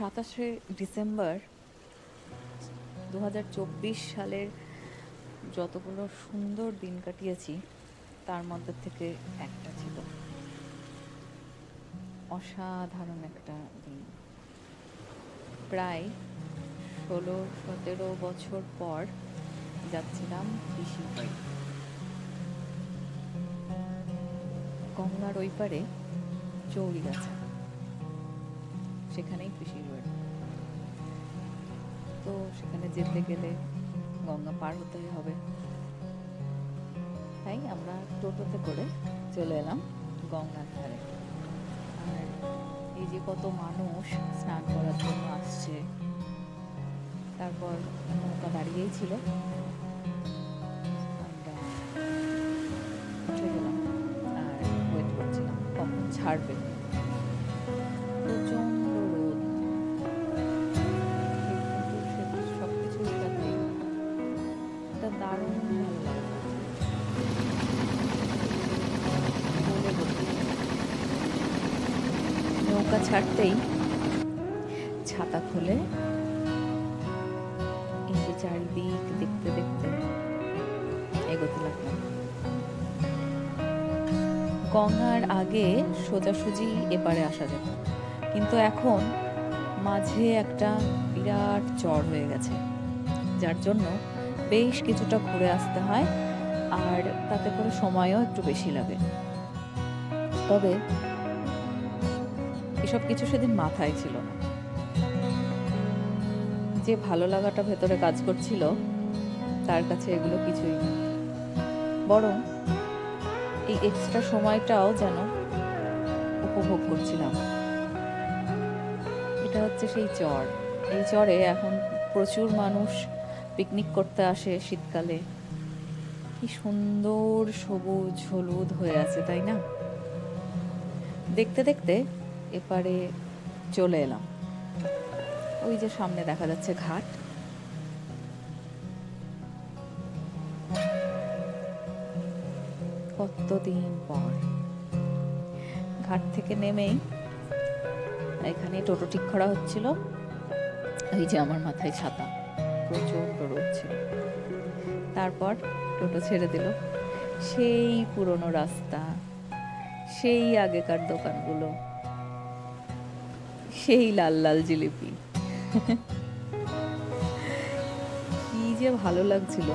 27শে December 2024 সালের যতগুলো সুন্দর দিন কাটিয়েছি তার মধ্যে থেকে একটা ছিল অসাধারণ একটা দিন। প্রায় 16-17 বছর পর যাচ্ছিলাম পিসির বাড়ি। গঙ্গার ওই পারে চৌরিগাছা, সেখানেই পিসির বাড়ি। তো সেখানে যেতে গেলে গঙ্গা পার হতে হবে, তাই আমরা টোটোতে করে চলে এলাম গঙ্গার ধারে। আর এই যে কত মানুষ স্নান করার জন্য আসছে, তারপর নৌকা দাঁড়িয়েই ছিল, আমরা উঠে গেলাম আর ওয়েট করছিলাম কখন ছাড়বে। প্রচন্ড রোদ, কিন্তু সবকিছুর সাথে একটা দারুণ ভালো লাগে। নৌকা ছাড়তেই ছাতা খুলে এই যে চারিদিক দেখতে দেখতে এগোতে লাগলাম। গঙ্গার আগে সোজাসুজি এপারে আসা যেত, কিন্তু এখন মাঝে একটা বিরাট চর হয়ে গেছে, যার জন্য বেশ কিছুটা ঘুরে আসতে হয়, আর তাতে করে সময়ও একটু বেশি লাগে। তবে এসব কিছু সেদিন মাথায় ছিল না। যে ভালো লাগাটা ভেতরে কাজ করছিল তার কাছে এগুলো কিছুই না, বরং এই এক্সট্রা সময়টাও যেন উপভোগ করছিলাম। এটা হচ্ছে সেই চর। এই চরে এখন প্রচুর মানুষ পিকনিক করতে আসে শীতকালে। কি সুন্দর সবুজ হলুদ হয়ে আছে, তাই না? দেখতে দেখতে এপারে চলে এলাম। ওই যে সামনে দেখা যাচ্ছে ঘাট। কতদিন পর ঘাট থেকে নেমেই এখানে টোটো ঠিক করা হচ্ছিল। এই যে আমার মাথায় ছাতা, প্রচন্ড রোদ ছিল। তারপর টোটো ছেড়ে দিল। সেই পুরনো রাস্তা, সেই আগেকার দোকানগুলো, সেই লাল লাল জিলিপি। কি যে ভালো লাগছিল,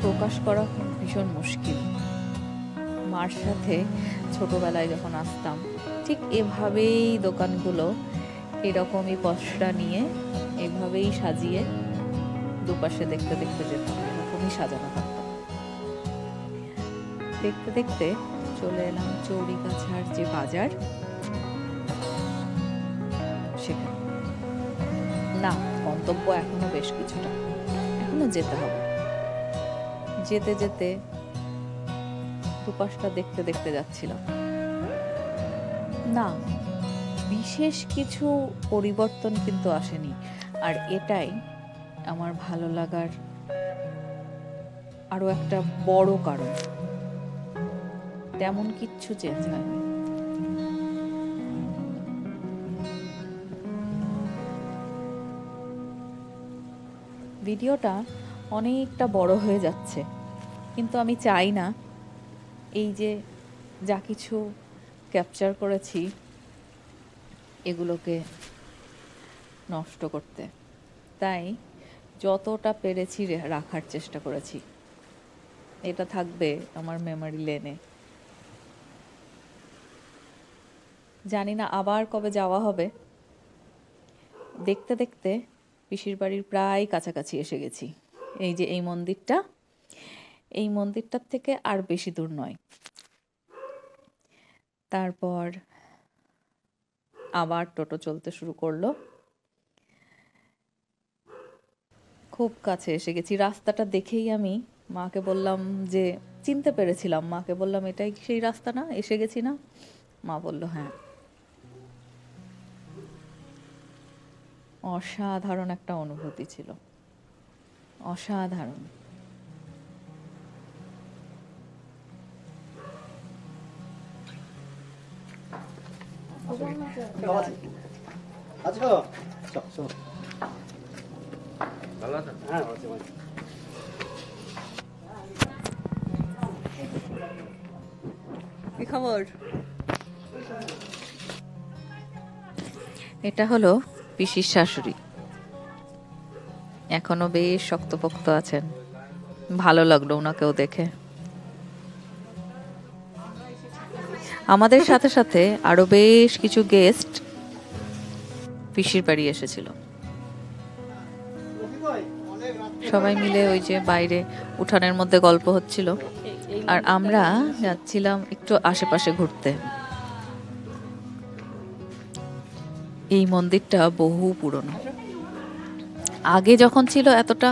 প্রকাশ করা ভীষণ মুশকিল। মার সাথে ছোটবেলায় যখন আসতাম, ঠিক এভাবেই দোকানগুলো এরকমই পসরা নিয়ে এভাবেই সাজিয়ে দুপাশে দেখতে দেখতে যেতাম, এরকমই সাজানো থাকতো। দেখতে দেখতে চলে এলাম চৌরিগাছার যে বাজার, সেখানে। না, গন্তব্য এখনো বেশ কিছুটা, এখনো যেতে হবে। যেতে যেতে দুপাশটা দেখতে দেখতে যাচ্ছিলাম। না, বিশেষ কিছু পরিবর্তন কিন্তু আসেনি, আর এটাই আমার ভালো লাগার আরো একটা বড় কারণ। তেমন কিচ্ছু চেঞ্জ হয়নি। ভিডিওটা অনেকটা বড় হয়ে যাচ্ছে, কিন্তু আমি চাই না এই যে যা কিছু ক্যাপচার করেছি এগুলোকে নষ্ট করতে, তাই যতটা পেরেছি রাখার চেষ্টা করেছি। এটা থাকবে আমার মেমোরি লেনে। জানি না আবার কবে যাওয়া হবে। দেখতে দেখতে পিসির বাড়ির প্রায় কাছাকাছি এসে গেছি। এই যে এই মন্দিরটা, এই মন্দিরটার থেকে আর বেশি দূর নয়। তারপর আবার টোটো চলতে শুরু করলো। খুব কাছে এসে গেছি। রাস্তাটা দেখেই আমি মাকে বললাম যে, চিনতে পেরেছিলাম, মাকে বললাম এটাই সেই রাস্তা না, এসে গেছি না? মা বলল হ্যাঁ। অসাধারণ একটা অনুভূতি ছিল, অসাধারণ। কি খবর? এটা হলো পিসির শাশুড়ি, এখনো বেশ শক্তপোক্ত আছেন। ভালো লাগলো ওনাকেও দেখে। আমাদের সাথে সাথে আরো বেশ কিছু গেস্ট পিসির বাড়ি এসেছিল। সবাই মিলে ওই যে বাইরে উঠানের মধ্যে গল্প হচ্ছিল, আর আমরা যাচ্ছিলাম একটু আশেপাশে ঘুরতে। এই মন্দিরটা বহু পুরনো। আগে যখন ছিল এতটা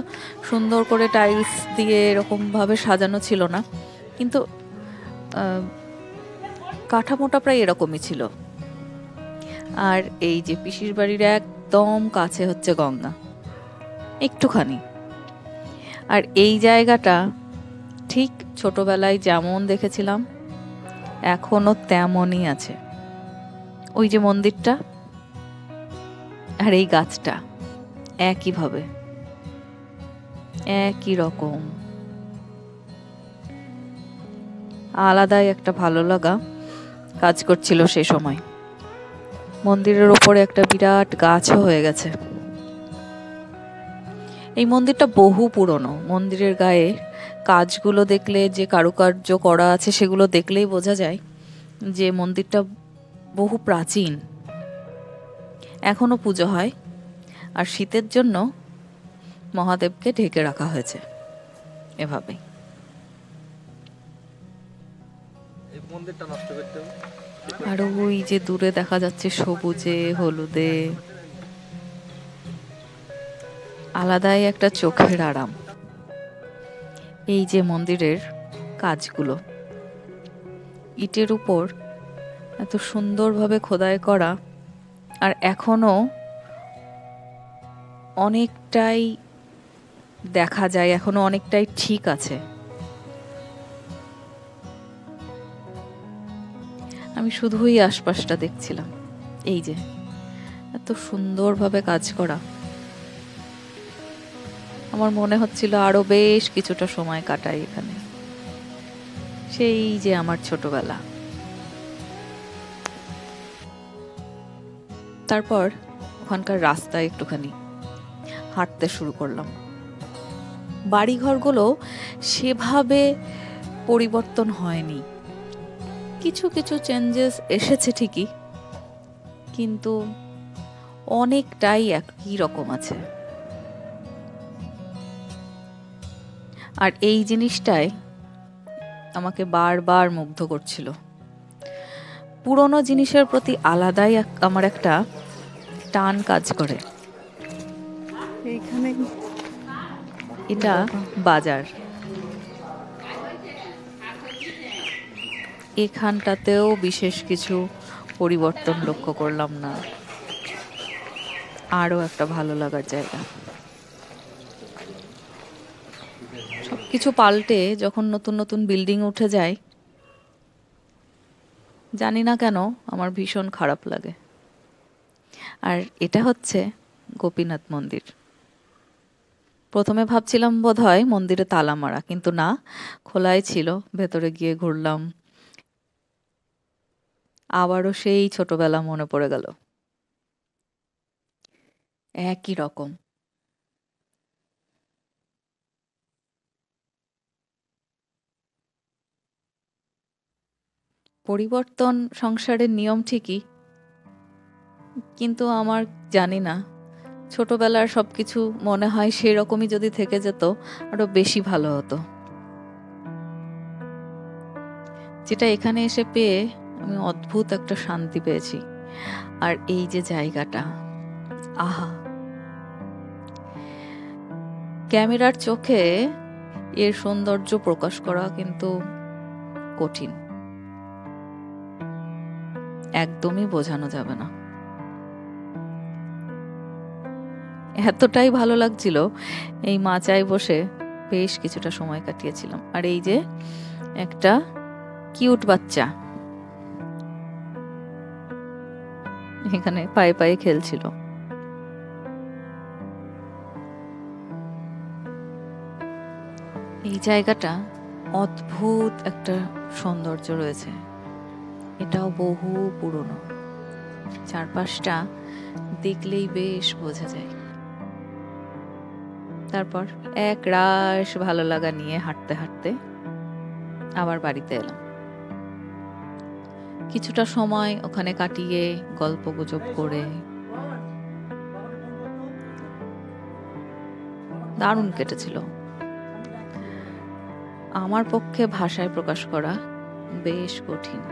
সুন্দর করে টাইলস দিয়ে এরকম ভাবে সাজানো ছিল না, কিন্তু কাঠামোটা প্রায় এরকমই ছিল। আর এই যে পিসির বাড়ির একদম কাছে হচ্ছে গঙ্গা, একটুখানি। আর এই জায়গাটা ঠিক ছোটবেলায় যেমন দেখেছিলাম এখনো তেমনই আছে। ওই যে মন্দিরটা আর এই গাছটা একইভাবে, একই রকম। আলাদাই একটা ভালো লাগা কাজ করছিল সে সময়। মন্দিরের ওপরে একটা বিরাট গাছও হয়ে গেছে। এই মন্দিরটা বহু পুরনো। মন্দিরের গায়ে কাজগুলো দেখলে, যে কারুকার্য করা আছে সেগুলো দেখলেই বোঝা যায় যে মন্দিরটা বহু প্রাচীন। এখনো পুজো হয়, আর শীতের জন্য মহাদেবকে ঢেকে রাখা হয়েছে এভাবে। আর ওই যে দূরে দেখা যাচ্ছে সবুজে হলুদে, আলাদাই একটা চোখের আরাম। এই যে মন্দিরের কাজগুলো ইটের উপর এত সুন্দরভাবে খোদাই করা, আর এখনো অনেকটাই দেখা যায়, এখনো অনেকটাই ঠিক আছে। আমি শুধুই আশপাশটা দেখছিলাম। এই যে এত সুন্দরভাবে কাজ করা, আমার মনে হচ্ছিল আরো বেশ কিছুটা সময় কাটাই এখানে। সেই যে আমার ছোটবেলা। তারপর ওখানকার রাস্তায় একটুখানি হাঁটতে শুরু করলাম। বাড়িঘরগুলো সেভাবে পরিবর্তন হয়নি, কিছু কিছু চেঞ্জেস এসেছে ঠিকই, কিন্তু অনেকটাই একই রকম আছে। আর এই জিনিসটাই আমাকে বারবার মুগ্ধ করছিল। পুরনো জিনিসের প্রতি আলাদাই আমার একটা টান কাজ করে। এইখানে এটা বাজার, এখানটাতেও বিশেষ কিছু পরিবর্তন লক্ষ্য করলাম না। আরো একটা ভালো লাগার জায়গা। সবকিছু পাল্টে যখন নতুন নতুন বিল্ডিং উঠে যায়, জানি না কেন আমার ভীষণ খারাপ লাগে। আর এটা হচ্ছে গোপীনাথ মন্দির। প্রথমে ভাবছিলাম বোধহয় মন্দিরে তালা মারা, কিন্তু না, খোলাই ছিল। ভেতরে গিয়ে ঘুরলাম, আবারও সেই ছোটবেলা মনে পড়ে গেল। একই রকম। পরিবর্তন সংসারের নিয়ম ঠিকই, কিন্তু আমার জানি না, ছোটবেলার সবকিছু মনে হয় সেরকমই যদি থেকে যেত আরো বেশি ভালো হতো। যেটা এখানে এসে পেয়ে আমি অদ্ভুত একটা শান্তি পেয়েছি। আর এই যে জায়গাটা, আহা, ক্যামেরার চোখে এর সৌন্দর্য প্রকাশ করা কিন্তু কঠিন, একদমই বোঝানো যাবে না। এতটাই ভালো লাগছিল, এই মাচায় বসে বেশ কিছুটা সময় কাটিয়েছিলাম। আর এই যে একটা কিউট বাচ্চা, এখানে পায়ে পায়ে খেলছিল। এই জায়গাটা অদ্ভুত একটা সৌন্দর্য রয়েছে, এটাও বহু পুরনো, চারপাশটা দেখলেই বেশ বোঝা যায়। তারপর এক রাশ ভালো লাগা নিয়ে হাঁটতে হাঁটতে আবার বাড়িতে এলাম। কিছুটা সময় ওখানে কাটিয়ে গল্প গুজব করে দারুণ কেটেছিল। আমার পক্ষে ভাষায় প্রকাশ করা বেশ কঠিন।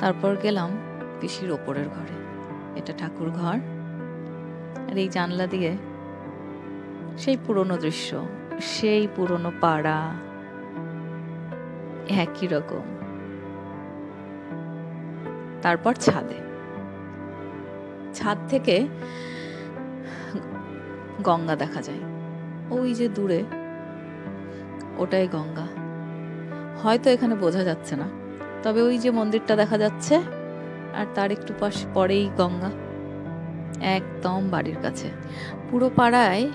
তারপর গেলাম পিসির ওপরের ঘরে, এটা ঠাকুর ঘর, আর এই জানলা দিয়ে সেই পুরনো দৃশ্য, সেই পুরনো পাড়া, একই রকম। তারপর ছাদ থেকে গঙ্গা দেখা যায়, ওই যে দূরে, ওটাই গঙ্গা। হয়তো এখানে বোঝা যাচ্ছে না, তবে ওই যে মন্দিরটা দেখা যাচ্ছে আর তার একটু পরেই গঙ্গা, একদম বাড়ির কাছে। পুরো পাড়ায়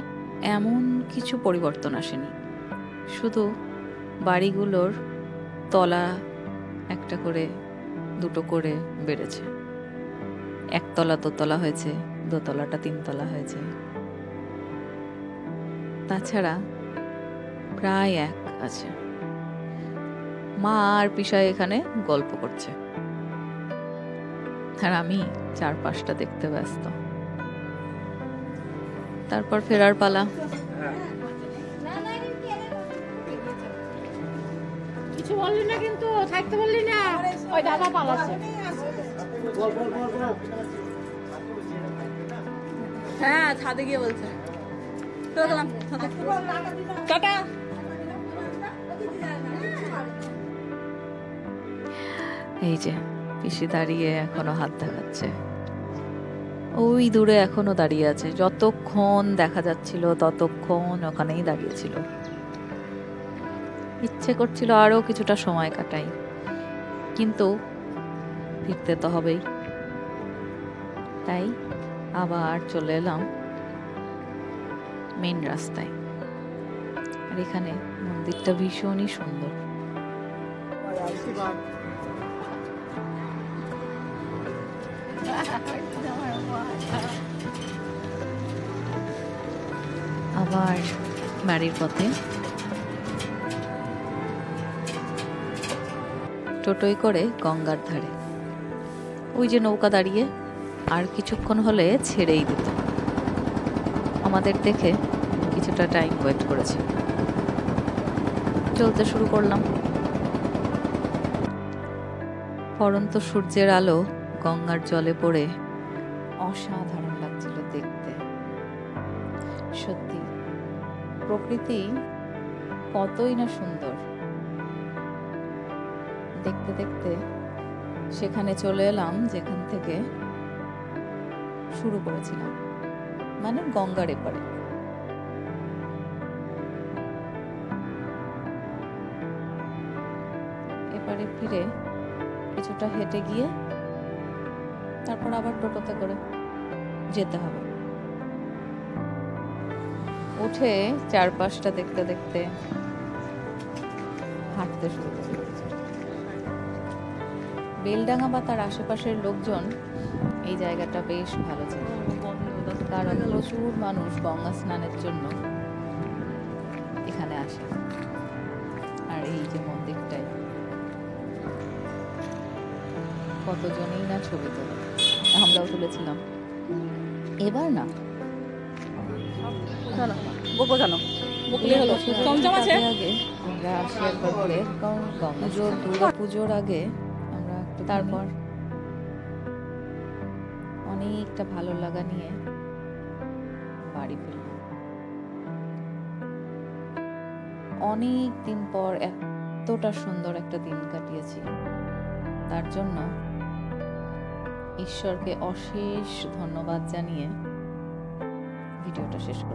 এমন কিছু পরিবর্তন আসেনি, শুধু বাড়িগুলোর তলা একটা করে দুটো করে বেড়েছে, একতলা দোতলা হয়েছে, দোতলাটা তিনতলা হয়েছে। তাছাড়া প্রায় এক আছে। মা আর পিসাই এখানে গল্প করছে, আর আমি চারপাশটা দেখতে ব্যস্ত। তারপর ফেরার পালা। কিছু বললি না, কিন্তু থাকতে বললি না, ওই দাদা পালাচ্ছে। হ্যাঁ, ছাদে গিয়ে বলছে টাটা। এই যে পিসি দাঁড়িয়ে এখনো হাত দেখাচ্ছে, ওই দূরে এখনো দাঁড়িয়ে আছে। যতক্ষণ দেখা যাচ্ছিল ততক্ষণ ওখানেই দাঁড়িয়েছিল। ইচ্ছে করছিল আরো কিছুটা সময় কাটাই, কিন্তু ফিরতে তো হবেই। তাই আবার চলে এলাম মেন রাস্তায়। আর এখানে মন্দিরটা ভীষণই সুন্দর। আবার বাড়ির পথে টোটোয় করে গঙ্গার ধারে, ওই যে নৌকা দাঁড়িয়ে, আর কিছুক্ষণ হলে ছেড়েই দিত। আমাদের দেখে কিছুটা টাইম ওয়েট করেছে, চলতে শুরু করলাম। পড়ন্ত সূর্যের আলো গঙ্গার জলে পড়ে অসাধারণ লাগছিল দেখতে। সত্যি প্রকৃতি কতই না সুন্দর। দেখতে দেখতে সেখানে চলে এলাম যেখান থেকে শুরু করেছিলাম, মানে গঙ্গার এপারে। এপারে ফিরে কিছুটা হেঁটে গিয়ে তারপর আবার টোটোতে করে যেতে হবে। উঠে চারপাশটা দেখতে দেখতে হাঁটতে শুরু করি। বেলডাঙ্গা বা তার আশেপাশের লোকজন এই জায়গাটা বেশ ভালো ছিল, কারণ প্রচুর মানুষ গঙ্গা স্নানের জন্য এখানে আসে। আর এই যে মন্দিরটাই কতজনেই না ছবি তোলে, আমরাও তুলেছিলাম। এবার না আমরা আসি একবার করে দুর্গাপুজোর আগে আমরা একটু, তারপর অনেকটা ভালো লাগা নিয়ে বাড়ি ফিরলাম। অনেক দিন পর এতটা সুন্দর একটা দিন কাটিয়েছি, তার জন্য ঈশ্বরকে অশেষ ধন্যবাদ জানিয়ে ভিডিওটা শেষ করছি।